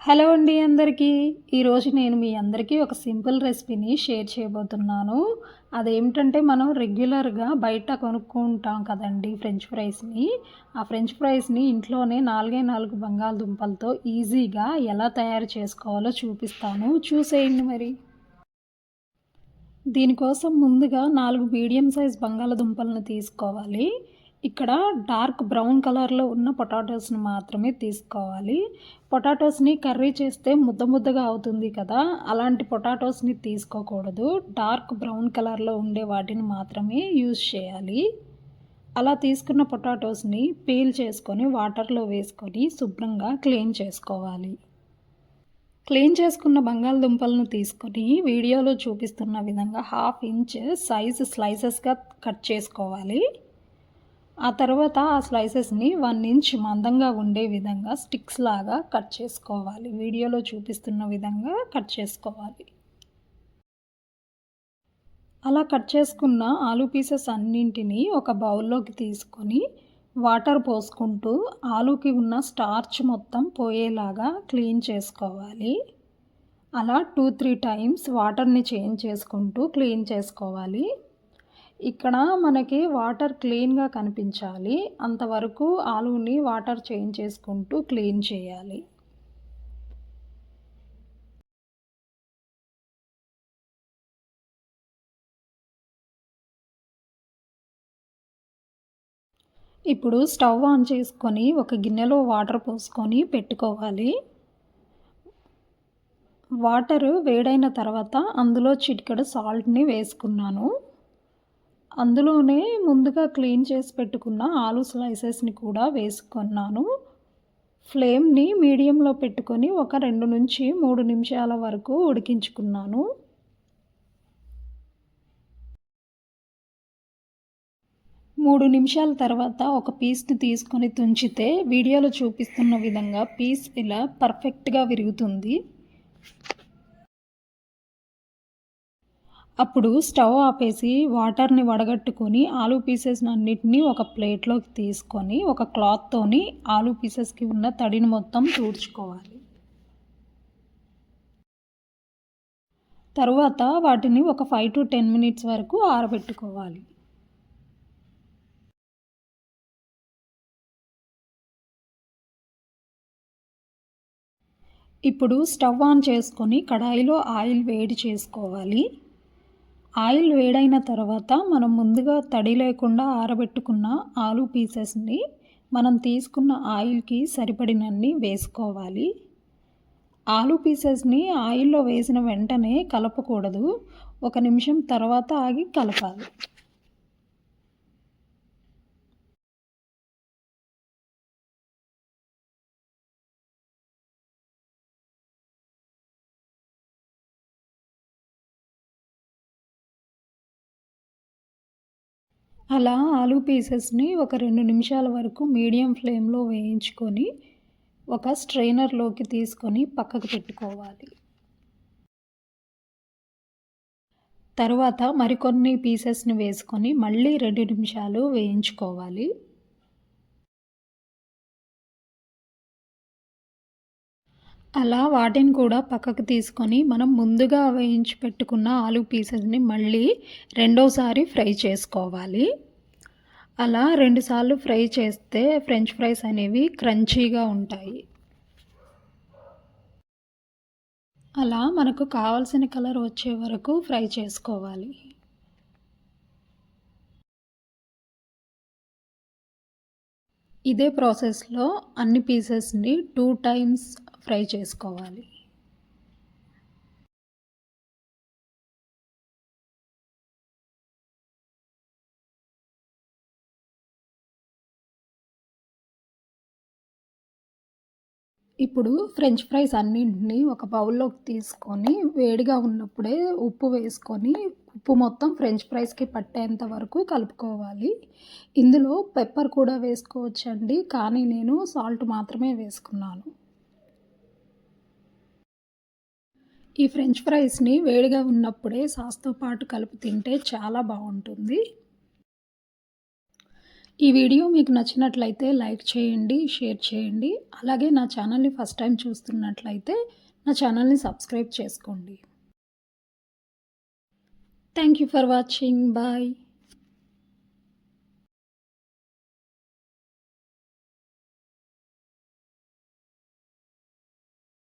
Hello అండి అందరికీ. ఈరోజు నేను మీ అందరికీ ఒక సింపుల్ రెసిపీని షేర్ చేయబోతున్నాను. అదేమిటంటే మనం రెగ్యులర్‌గా బయట కొనుక్కుంటాం కదండీ ఫ్రెంచ్ ఫ్రైస్‌ని. ఆ ఫ్రెంచ్ ఫ్రైస్‌ని ఇంట్లోనే 4 బంగాళదుంపలతో ఈజీగా ఎలా తయారు చేసుకోవాలో చూపిస్తాను. చూసేయండి మరి. దీనికోసం ముందుగా 4 మీడియం సైజ్ బంగాళదుంపలను తీసుకోవాలి. ఇక్కడ డార్క్ బ్రౌన్ కలర్‌లో ఉన్న పొటాటోస్‌ని మాత్రమే తీసుకోవాలి. పొటాటోస్‌ని కర్రీ చేస్తే ముద్ద ముద్దగా అవుతుంది కదా! అలాంటి పొటాటోస్‌ని తీసుకోకూడదు. డార్క్ బ్రౌన్ కలర్‌లో ఉండే వాటిని మాత్రమే యూజ్ చేయాలి. అలా తీసుకున్న పొటాటోస్‌ని పీల్ చేసుకొని వాటర్‌లో వేసుకొని శుభ్రంగా క్లీన్ చేసుకోవాలి. క్లీన్ చేసుకున్న బంగాళదుంపలను తీసుకొని వీడియోలో చూపిస్తున్న విధంగా 1/2 ఇంచ్ సైజ్ స్లైసెస్‌గా కట్ చేసుకోవాలి. ఆ తర్వాత ఆ స్లైసెస్‌ని 1 ఇంచ్ మందంగా ఉండే విధంగా స్టిక్స్ లాగా కట్ చేసుకోవాలి. వీడియోలో చూపిస్తున్న విధంగా కట్ చేసుకోవాలి. అలా కట్ చేసుకున్న ఆలు పీసెస్ అన్నింటినీ ఒక బౌల్లోకి తీసుకొని వాటర్ పోసుకుంటూ ఆలూకి ఉన్న స్టార్చ్ మొత్తం పోయేలాగా క్లీన్ చేసుకోవాలి. అలా 2-3 టైమ్స్ వాటర్‌ని చేంజ్ చేసుకుంటూ క్లీన్ చేసుకోవాలి. ఇక్కడ మనకి వాటర్ క్లీన్‌గా కనిపించాలి. అంతవరకు ఆలూని వాటర్ చేంజ్ చేసుకుంటూ క్లీన్ చేయాలి. ఇప్పుడు స్టవ్ ఆన్ చేసుకొని ఒక గిన్నెలో వాటర్ పోసుకొని పెట్టుకోవాలి. వాటరు వేడైన తర్వాత అందులో చిటికెడు సాల్ట్‌ని వేసుకున్నాను. అందులోనే ముందుగా క్లీన్ చేసి పెట్టుకున్న ఆలు స్లైసెస్‌ని కూడా వేసుకున్నాను. ఫ్లేమ్‌ని మీడియంలో పెట్టుకొని ఒక 2-3 నిమిషాల వరకు ఉడికించుకున్నాను. 3 నిమిషాల తర్వాత ఒక పీస్‌ని తీసుకొని తుంచితే వీడియోలో చూపిస్తున్న విధంగా పీస్ ఇలా పర్ఫెక్ట్‌గా విరుగుతుంది. అప్పుడు స్టవ్ ఆపేసి వాటర్‌ని వడగట్టుకొని ఆలు పీసెస్‌నన్నిటిని ఒక ప్లేట్‌లోకి తీసుకొని ఒక క్లాత్‌తోని ఆలు పీసెస్‌కి ఉన్న తడిని మొత్తం తుడుచుకోవాలి. తరువాత వాటిని ఒక 5-10 మినిట్స్ వరకు ఆరబెట్టుకోవాలి. ఇప్పుడు స్టవ్ ఆన్ చేసుకొని కడాయిలో ఆయిల్ వేడి చేసుకోవాలి. ఆయిల్ వేడైన తర్వాత మనం ముందుగా తడి లేకుండా ఆరబెట్టుకున్న ఆలు పీసెస్‌ని మనం తీసుకున్న ఆయిల్‌కి సరిపడినన్ని వేసుకోవాలి. ఆలు పీసెస్‌ని ఆయిల్‌లో వేసిన వెంటనే కలపకూడదు. 1 నిమిషం తర్వాత ఆగి కలపాలి. అలా ఆలు పీసెస్‌ని ఒక 2 నిమిషాల వరకు మీడియం ఫ్లేమ్‌లో వేయించుకొని ఒక స్ట్రెయినర్‌లోకి తీసుకొని పక్కకు పెట్టుకోవాలి. తరువాత మరికొన్ని పీసెస్‌ని వేసుకొని మళ్ళీ 2 నిమిషాలు వేయించుకోవాలి. అలా వాటిని కూడా పక్కకు తీసుకొని మనం ముందుగా వేయించి పెట్టుకున్న ఆలు పీసెస్‌ని మళ్ళీ రెండోసారి ఫ్రై చేసుకోవాలి. అలా 2 సార్లు ఫ్రై చేస్తే ఫ్రెంచ్ ఫ్రైస్ అనేవి క్రంచీగా ఉంటాయి. అలా మనకు కావాల్సిన కలర్ వచ్చే వరకు ఫ్రై చేసుకోవాలి. ఇదే ప్రాసెస్‌లో అన్ని పీసెస్‌ని 2 టైమ్స్ ఫ్రై చేసుకోవాలి. ఇప్పుడు ఫ్రెంచ్ ఫ్రైస్ అన్నింటిని ఒక బౌల్‌లోకి తీసుకొని వేడిగా ఉన్నప్పుడే ఉప్పు వేసుకొని ఉప్పు మొత్తం ఫ్రెంచ్ ఫ్రైస్‌కి పట్టేంత వరకు కలుపుకోవాలి. ఇందులో పెప్పర్ కూడా వేసుకోవచ్చండి. కానీ నేను సాల్ట్ మాత్రమే వేసుకున్నాను. ఈ ఫ్రెంచ్ ఫ్రైస్‌ని వేడిగా ఉన్నప్పుడే సాస్‌తో పాటు కలిపి తింటే చాలా బావుంటుంది. ఈ వీడియో మీకు నచ్చినట్లయితే లైక్ చేయండి, షేర్ చేయండి. అలాగే నా ఛానల్ని ఫస్ట్ టైం చూస్తున్నట్లయితే నా ఛానల్ని సబ్స్క్రైబ్ చేసుకోండి. Thank you for watching. Bye.